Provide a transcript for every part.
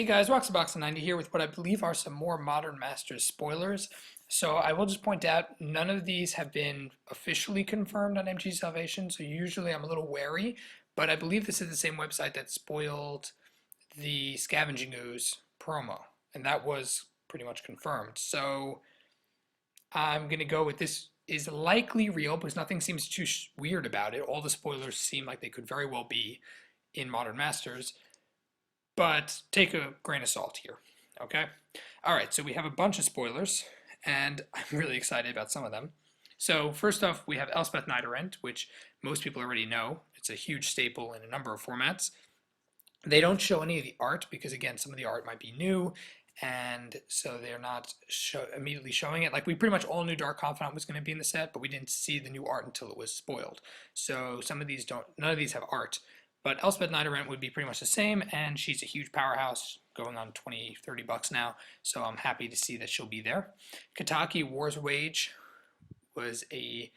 Hey guys, Roxabox90 here with what I believe are some more Modern Masters spoilers. So I will just point out, none of these have been officially confirmed on MG Salvation, so usually I'm a little wary, but I believe this is the same website that spoiled the Scavenging Ooze promo, and that was pretty much confirmed. So I'm going to go with this is likely real because nothing seems too weird about it. All the spoilers seem like they could very well be in Modern Masters, but take a grain of salt here, okay? All right, so we have a bunch of spoilers, and I'm really excited about some of them. So first off, we have Elspeth Niederent, which most people already know. It's a huge staple in a number of formats. They don't show any of the art because, again, some of the art might be new, and so they're not immediately showing it. Like, we pretty much all knew Dark Confidant was going to be in the set, but we didn't see the new art until it was spoiled. So some of these don't, none of these have art. But Elspeth Niederent would be pretty much the same, and she's a huge powerhouse, going on 20, 30 bucks now, so I'm happy to see that she'll be there. Kataki War's Wage was a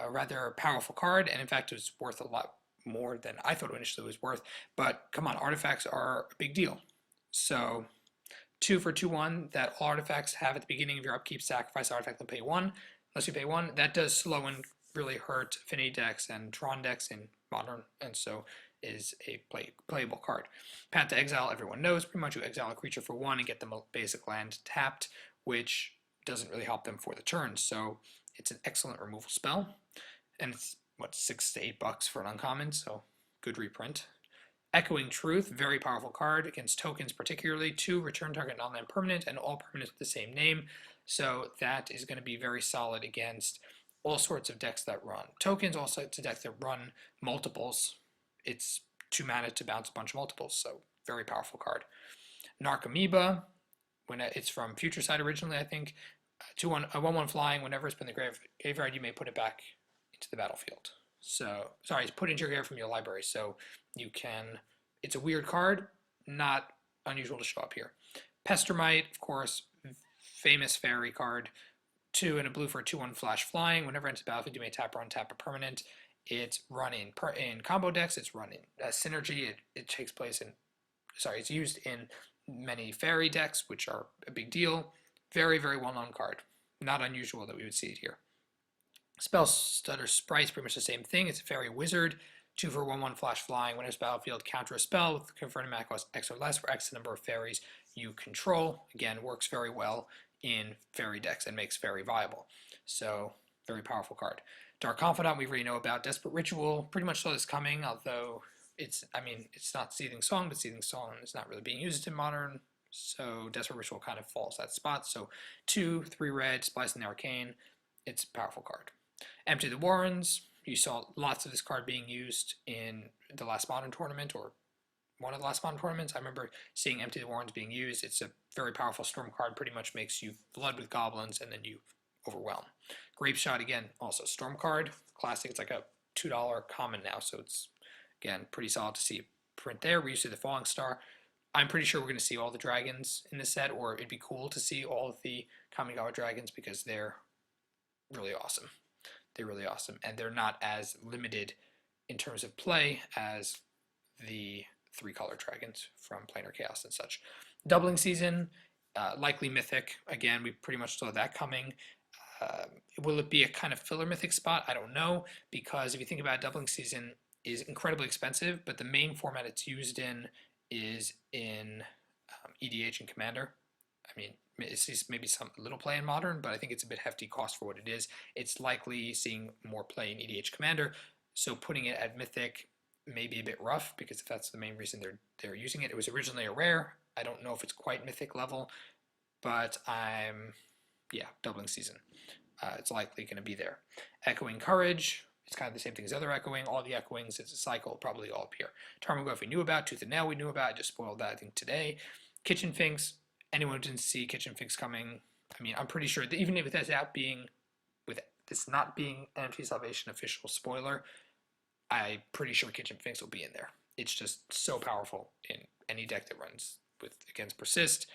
rather powerful card, and in fact it was worth a lot more than I thought initially it was worth, but come on, artifacts are a big deal. So 2 for 2/1 that all artifacts have at the beginning of your upkeep, sacrifice artifact and pay 1. Unless you pay 1, that does slow and really hurt affinity decks and Tron decks in Modern, and so is a playable card. Path to Exile, everyone knows, pretty much you exile a creature for 1 and get them a basic land tapped, which doesn't really help them for the turn, so it's an excellent removal spell, and it's, what, 6 to 8 bucks for an uncommon, so good reprint. Echoing Truth, very powerful card against tokens particularly. 2, return target non-land permanent and all permanents with the same name. So that is going to be very solid against all sorts of decks that run tokens, all sorts of decks that run multiples. It's 2 mana to bounce a bunch of multiples, so very powerful card. Narcomoeba, when it's from Future Sight originally, I think. 1/1 flying, whenever it's been in the graveyard, you may put it back into the battlefield. So, sorry, it's put into your graveyard from your library, so you can, it's a weird card, not unusual to show up here. Pestermite, of course, famous fairy card. 2 and a blue for a 2/1 flash flying. Whenever it enters the battlefield, you may tap or untap a permanent. It's run in combo decks. It's run in synergy. It takes place in, sorry, it's used in many fairy decks, which are a big deal. Very, very well-known card. Not unusual that we would see it here. Spell Stutter Sprite's pretty much the same thing. It's a fairy wizard. 2 for 1/1 flash flying. When it's battlefield, counter a spell with converted mana cost X or less for X the number of fairies you control. Again, works very well in fairy decks and makes fairy viable. So, very powerful card. Dark Confidant, we already know about. Desperate Ritual, pretty much saw this coming, although it's, I mean, it's not Seething Song, but Seething Song is not really being used in Modern, so Desperate Ritual kind of falls that spot. So 2, 3 red, Splicing the Arcane, it's a powerful card. Empty the Warrens, you saw lots of this card being used in the last Modern tournament, or one of the last Modern tournaments. I remember seeing Empty the Warrens being used. It's a very powerful storm card, pretty much makes you blood with goblins and then you overwhelm. Grape Shot, again, also storm card, classic. It's like a $2 common now, so it's, again, pretty solid to see print there. We used to see the Falling Star. I'm pretty sure we're going to see all the dragons in this set, or it'd be cool to see all of the Kamigawa dragons because they're really awesome. They're really awesome, and they're not as limited in terms of play as the 3-color dragons from Planar Chaos and such. Doubling Season, likely Mythic. Again, we pretty much saw that coming. Will it be a kind of filler Mythic spot? I don't know, because if you think about it, Doubling Season is incredibly expensive, but the main format it's used in is in EDH and Commander. I mean, it's maybe some little play in Modern, but I think it's a bit hefty cost for what it is. It's likely seeing more play in EDH Commander, so putting it at Mythic may be a bit rough, because if that's the main reason they're using it. It was originally a rare. I don't know if it's quite Mythic level, but Doubling Season. It's likely going to be there. Echoing Courage, it's kind of the same thing as other Echoing. All the Echoings, it's a cycle, probably all appear. Tarmogoyf we knew about. Tooth and Nail we knew about. I just spoiled that, I think, today. Kitchen Finks, anyone who didn't see Kitchen Finks coming, I mean, I'm pretty sure that even with this not being MT Salvation official spoiler, I'm pretty sure Kitchen Finks will be in there. It's just so powerful in any deck that runs against Persist,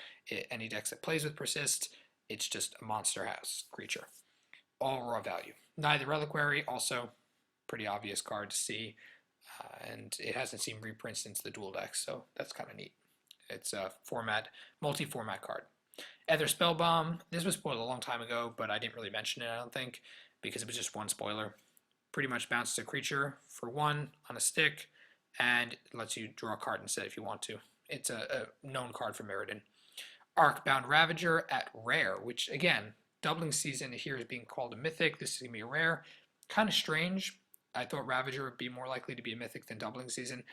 any decks that plays with Persist. It's just a monster house creature. All raw value. Neither Reliquary, also pretty obvious card to see, and it hasn't seen reprints since the dual decks, so that's kind of neat. It's a multi-format card. Ether Spellbomb. This was spoiled a long time ago, but I didn't really mention it, I don't think, because it was just one spoiler. Pretty much bounces a creature for 1 on a stick, and it lets you draw a card instead if you want to. It's a known card from Mirrodin. Arcbound Ravager at rare, which again, doubling season here is being called a mythic. This is going to be a rare. Kind of strange. I thought Ravager would be more likely to be a mythic than doubling season.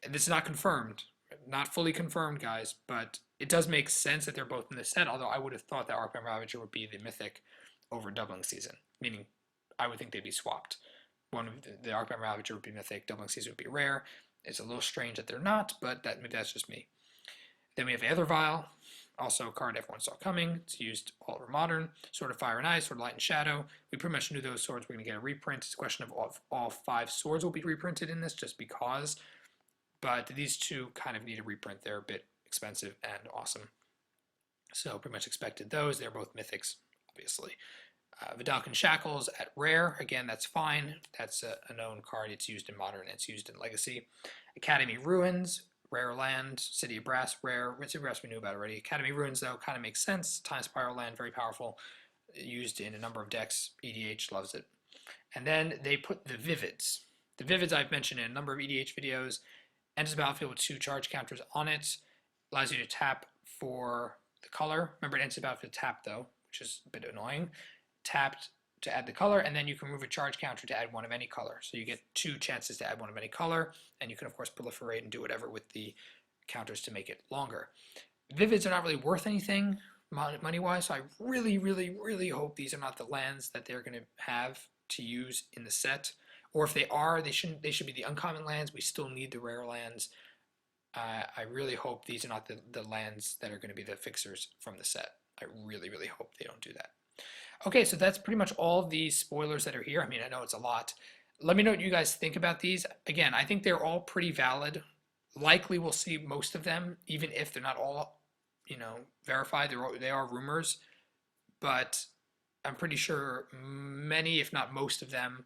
And this is not confirmed. Not fully confirmed, guys, but it does make sense that they're both in the set, although I would have thought that Arcbound Ravager would be the mythic over doubling season, meaning I would think they'd be swapped. One of the Arcbound Ravager would be mythic, doubling season would be rare. It's a little strange that they're not, but maybe that's just me. Then we have Aether Vial, also a card everyone saw coming. It's used all over Modern. Sword of Fire and Ice, Sword of Light and Shadow. We pretty much knew those swords were going to get a reprint. It's a question of all 5 swords will be reprinted in this just because. But these 2 kind of need a reprint. They're a bit expensive and awesome. So pretty much expected those. They're both mythics, obviously. Vidalcan Shackles at rare. Again, that's fine. That's a known card. It's used in Modern and it's used in Legacy. Academy Ruins, rare land. City of Brass, rare. City of Brass we knew about already. Academy Ruins, though, kind of makes sense. Time Spiral land, very powerful. Used in a number of decks. EDH loves it. And then they put the Vivids. The Vivids I've mentioned in a number of EDH videos. Enters the battlefield with 2 charge counters on it. Allows you to tap for the color. Remember, it enters the battlefield tap, though, which is a bit annoying. Tapped to add the color, and then you can remove a charge counter to add 1 of any color. So you get 2 chances to add 1 of any color, and you can, of course, proliferate and do whatever with the counters to make it longer. Vivids are not really worth anything money-wise, so I really, really, really hope these are not the lands that they're going to have to use in the set. Or if they are, they should be the uncommon lands. We still need the rare lands. I really hope these are not the lands that are going to be the fixers from the set. I really, really hope they don't do that. Okay, so that's pretty much all the spoilers that are here. I mean, I know it's a lot. Let me know what you guys think about these. Again, I think they're all pretty valid. Likely we'll see most of them, even if they're not all, verified. They are rumors, but I'm pretty sure many, if not most of them,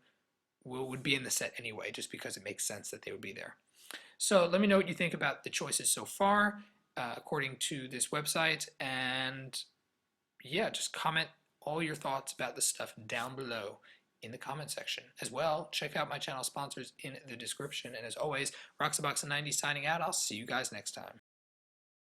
would be in the set anyway, just because it makes sense that they would be there. So let me know what you think about the choices so far, according to this website, and yeah, just comment all your thoughts about this stuff down below in the comment section. As well, check out my channel sponsors in the description, and as always, Roxabox90 signing out. I'll see you guys next time.